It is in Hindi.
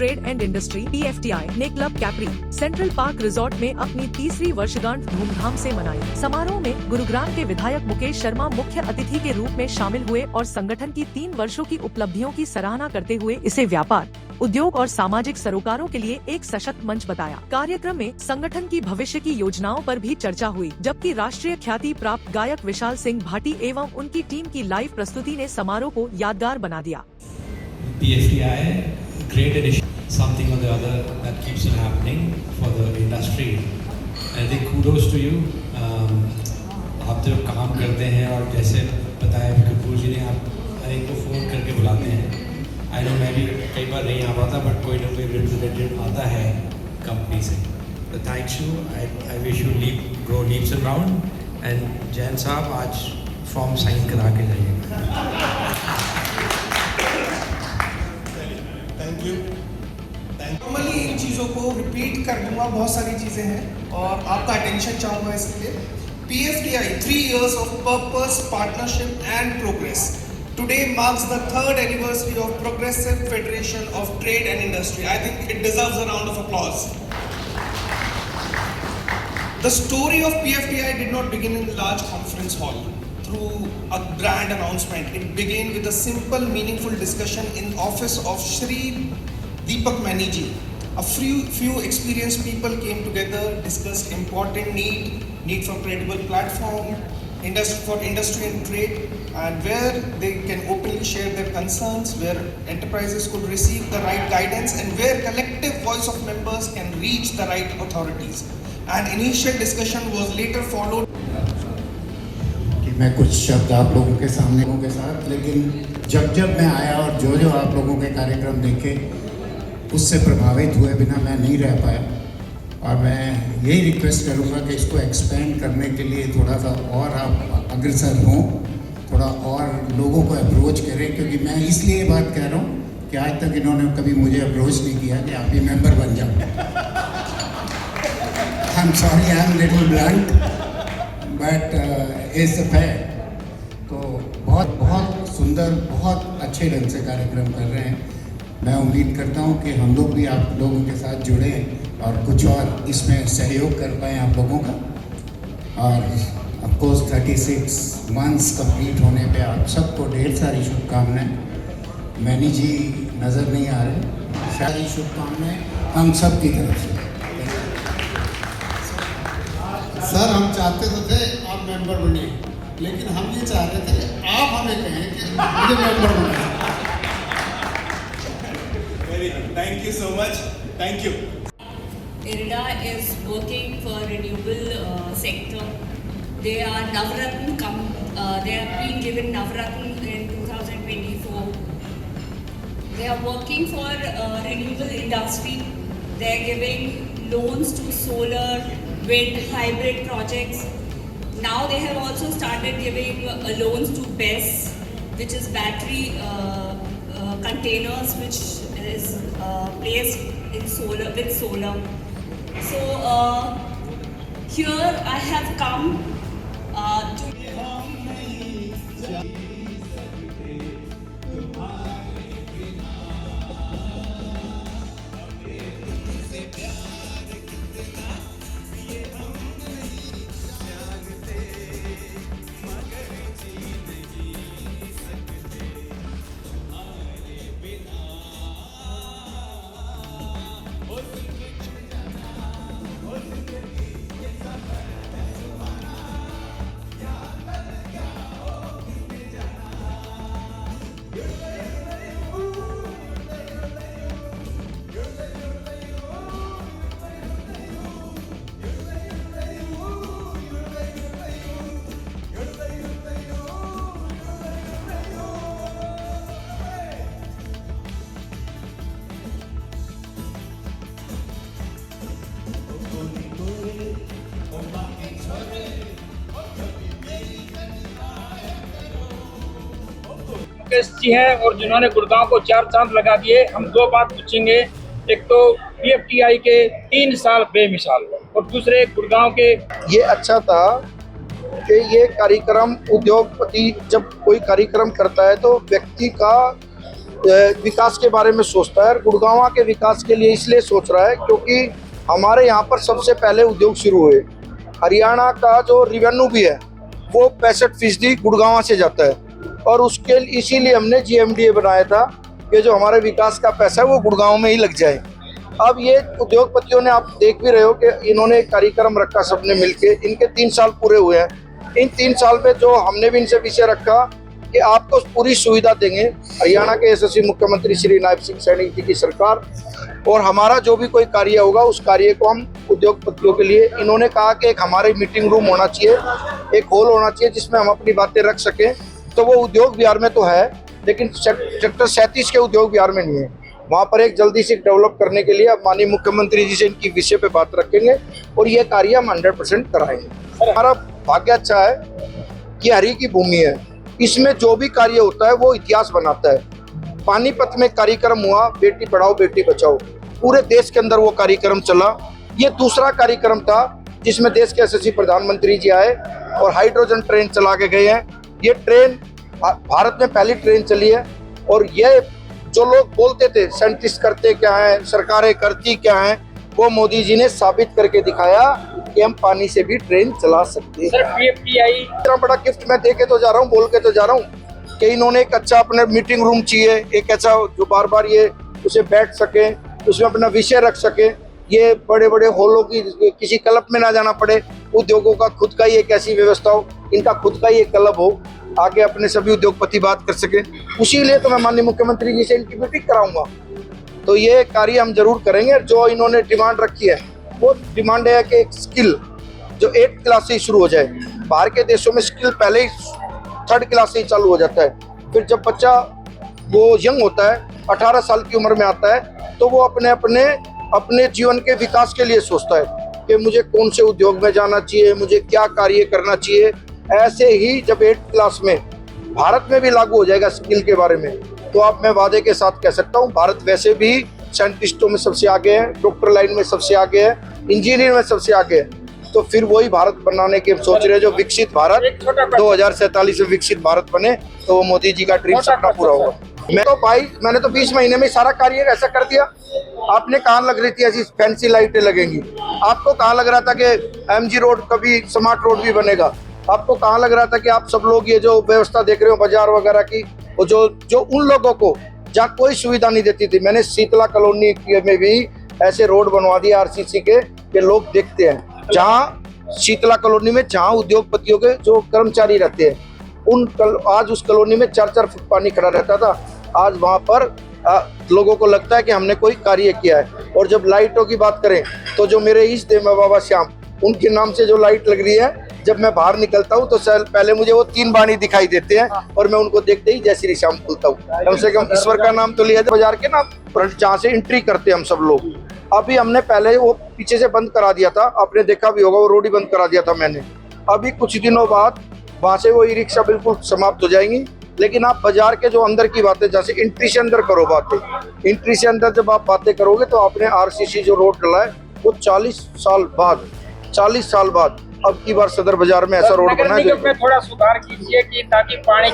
ट्रेड एंड इंडस्ट्री (PFTI) ने club Capri central park resort में अपनी तीसरी वर्षगांठ धूमधाम से मनाई। समारोह में गुरुग्राम के विधायक मुकेश शर्मा मुख्य अतिथि के रूप में शामिल हुए और संगठन की 3 वर्षों की उपलब्धियों की सराहना करते हुए इसे व्यापार, उद्योग और सामाजिक सरोकारों के लिए एक सशक्त मंच बताया। कार्यक्रम में संगठन की भविष्य की योजनाओं पर भी चर्चा हुई, जबकि राष्ट्रीय ख्याति प्राप्त गायक विशाल सिंह भाटी एवं उनकी टीम की लाइव प्रस्तुति ने समारोह को यादगार बना दिया। PFTI, great addition, something or the other that keeps on happening for the industry. I think kudos to you. आप जब काम करते हैं और जैसे बताया कपूर जी ने, आप हर एक को फ़ोन करके बुलाते हैं। आई नो मैं भी कई बार नहीं आ पाता, बट कोई ना कोई रिप्रेजेंटेटिव आता है कंपनी से। तो thanks you, I wish you grow leaps and bound. And Jain साहब आज फॉर्म साइन करा के जाइएगा। Thank you. नॉर्मली इन चीज़ों को रिपीट कर दूंगा, बहुत सारी चीज़ें हैं और आपका अटेंशन चाहूँगा इसके लिए। PFTI 3 years of purpose, partnership and progress. Today marks the 3rd anniversary of Progressive Federation of Trade and Industry. I think it deserves a round of applause. The story of PFTI did not begin in a large conference hall through a grand announcement. It began with a simple, meaningful discussion in office of Shri Deepak Maini ji. A few experienced people came together, discussed important need for credible platform, for industry and trade, and where they can openly share their concerns, where enterprises could receive the right guidance, and where collective voice of members can reach the right authorities. An initial discussion was later followed. कि मैं कुछ शब्द आप लोगों के सामने के साथ, लेकिन जब मैं आया और जो आप लोगों के कार्यक्रम देखे उससे प्रभावित हुए बिना मैं नहीं रह पाया। और मैं यही रिक्वेस्ट करूँगा कि इसको एक्सपेंड करने के लिए थोड़ा सा और आप अग्रसर हों, थोड़ा और लोगों को अप्रोच करें, क्योंकि मैं इसलिए ये बात कह रहा हूँ कि आज तक इन्होंने कभी मुझे अप्रोच नहीं किया कि आप ये मेंबर बन जाओ। I am sorry, I am little blunt, but it's the fact. तो बहुत सुंदर, बहुत अच्छे ढंग से कार्यक्रम कर रहे हैं। मैं उम्मीद करता हूँ कि हम लोग भी आप लोगों के साथ जुड़ें और कुछ और इसमें सहयोग कर पाएँ आप लोगों का। और ऑफ कोर्स 36 मंथ्स कंप्लीट होने पे आप सबको ढेर सारी शुभकामनाएं। मैनी जी नज़र नहीं आ रहे, सारी शुभकामनाएं हम सब की तरफ से। सर हम चाहते तो थे आप मेंबर बनिए, लेकिन हम ये चाह रहे थे कि आप हमें कहें कि मुझे मेंबर बनाए। Thank you so much. Thank you. IRDA is working for renewable sector. They are Navratna. They have been given Navratna in 2024. They are working for renewable industry. They are giving loans to solar, wind, hybrid projects. Now they have also started giving loans to BESS, which is battery containers, which is placed in solar with solar. So here I have come to Mukesh ji हैं और जिन्होंने गुड़गांव को 4 चांद लगा दिए। हम 2 बात पूछेंगे, एक तो PFTI के 3 साल बेमिसाल और दूसरे गुड़गांव के। ये अच्छा था कि ये कार्यक्रम, उद्योगपति जब कोई कार्यक्रम करता है तो व्यक्ति का विकास के बारे में सोचता है और गुड़गांव के विकास के लिए इसलिए सोच रहा है क्योंकि हमारे यहाँ पर सबसे पहले उद्योग शुरू हुए। हरियाणा का जो रेवेन्यू भी है वो 65% गुड़गांव से जाता है और उसके इसीलिए हमने GMDA बनाया था कि जो हमारे विकास का पैसा है वो गुड़गांव में ही लग जाए। अब ये उद्योगपतियों ने, आप देख भी रहे हो कि इन्होंने एक कार्यक्रम रखा सबने मिलके, इनके 3 साल पूरे हुए हैं। इन 3 साल में जो हमने भी इनसे विषय रखा कि आपको पूरी सुविधा देंगे, हरियाणा के यशस्वी मुख्यमंत्री श्री नायब सिंह सैनी जी की सरकार, और हमारा जो भी कोई कार्य होगा उस कार्य को हम उद्योगपतियों के लिए, इन्होंने कहा कि एक हमारे मीटिंग रूम होना चाहिए, एक हॉल होना चाहिए जिसमें हम अपनी बातें रख सकें। तो वो उद्योग बिहार में तो है लेकिन सेक्टर 37 के उद्योग बिहार में नहीं है, वहाँ पर एक जल्दी से डेवलप करने के लिए अब माननीय मुख्यमंत्री जी से इनकी विषय पे बात रखेंगे और ये कार्य हम 100% कराएंगे। हमारा भाग्य अच्छा है कि हरी की भूमि है, इसमें जो भी कार्य होता है वो इतिहास बनाता है। पानीपत में कार्यक्रम हुआ बेटी पढ़ाओ बेटी बचाओ, पूरे देश के अंदर वो कार्यक्रम चला। ये दूसरा कार्यक्रम था जिसमें देश के यशस्वी प्रधानमंत्री जी आए और हाइड्रोजन ट्रेन चला के गए हैं। ये ट्रेन भारत में पहली ट्रेन चली है और ये जो लोग बोलते थे साइंटिस्ट करते क्या है, सरकारें करती क्या है, वो मोदी जी ने साबित करके दिखाया कि हम पानी से भी ट्रेन चला सकते हैं। इतना बड़ा गिफ्ट मैं दे के तो जा रहा हूँ, बोल के तो जा रहा हूँ कि इन्होंने एक अच्छा अपने मीटिंग रूम चाहिए, एक ऐसा जो बार बार ये उसे बैठ सके, उसमें अपना विषय रख सके। ये बड़े बड़े हॉलों की किसी क्लब में ना जाना पड़े, उद्योगों का खुद का ही एक ऐसी व्यवस्था हो, इनका खुद का ही एक क्लब हो, आगे अपने सभी उद्योगपति बात कर सके। उसीलिए तो मैं माननीय मुख्यमंत्री जी से इनकी मीटिंग कराऊंगा। तो ये कार्य हम जरूर करेंगे। जो इन्होंने डिमांड रखी है वो डिमांड है कि एक स्किल जो 8th क्लास से ही शुरू हो जाए। बाहर के देशों में स्किल पहले ही 3rd क्लास से ही चालू हो जाता है। फिर जब बच्चा वो यंग होता है, 18 साल की उम्र में आता है, तो वो अपने जीवन के विकास के लिए सोचता है कि मुझे कौन से उद्योग में जाना चाहिए, मुझे क्या कार्य करना चाहिए। ऐसे ही जब 8th क्लास में भारत में भी लागू हो जाएगा स्किल के बारे में, तो आप मैं वादे के साथ कह सकता हूँ भारत वैसे भी साइंटिस्टों में सबसे आगे है, डॉक्टर लाइन में सबसे आगे है, इंजीनियर में सबसे आगे है। तो फिर वही भारत बनाने के सोच रहे हैं जो विकसित भारत 2047 में विकसित भारत बने, तो वो मोदी जी का ड्रीम सपना पूरा होगा। मैंने तो 20 महीने में सारा कार्य ऐसा कर दिया। आपने कहाँ लग रही थी ऐसी फैंसी लाइटें लगेंगी? आपको कहाँ लग रहा था कि MG रोड कभी स्मार्ट रोड भी बनेगा? आपको कहाँ लग रहा था कि आप सब लोग ये जो व्यवस्था देख रहे हो बाजार वगैरह की, वो जो उन लोगों को जहाँ कोई सुविधा नहीं देती थी, मैंने शीतला कॉलोनी में भी ऐसे रोड बनवा दिए RCC के लोग देखते हैं। जहाँ शीतला कॉलोनी में जहाँ उद्योगपतियों के जो कर्मचारी रहते हैं, आज उस कॉलोनी में 4-4 फुट पानी खड़ा रहता था, आज वहाँ पर लोगों को लगता है कि हमने कोई कार्य किया है। और जब लाइटों की बात करें तो जो मेरे इष्ट देव में बाबा श्याम, उनके नाम से जो लाइट लग रही है, जब मैं बाहर निकलता हूँ तो पहले मुझे वो 3 बाणी दिखाई देते हैं और मैं उनको देखते ही जय श्री श्याम बोलता हूँ। कम से कम ईश्वर का नाम तो लिया जाए। बाजार के ना जहाँ से एंट्री करते हैं हम सब लोग, अभी हमने पहले वो पीछे से बंद करा दिया था, आपने देखा भी होगा, वो रोड ही बंद करा दिया था मैंने। अभी कुछ दिनों बाद वहाँ से वो ई-रिक्शा बिल्कुल समाप्त हो जाएंगी। लेकिन आप बाजार के जो अंदर की बातें, जैसे एंट्री से अंदर करो बातें, एंट्री से अंदर जब आप बातें करोगे तो आपने RCC जो रोड डला है वो 40 साल बाद अब की बार सदर बाजार में ऐसा रोड बना है। थोड़ा सुधार कीजिए कि ताकि पानी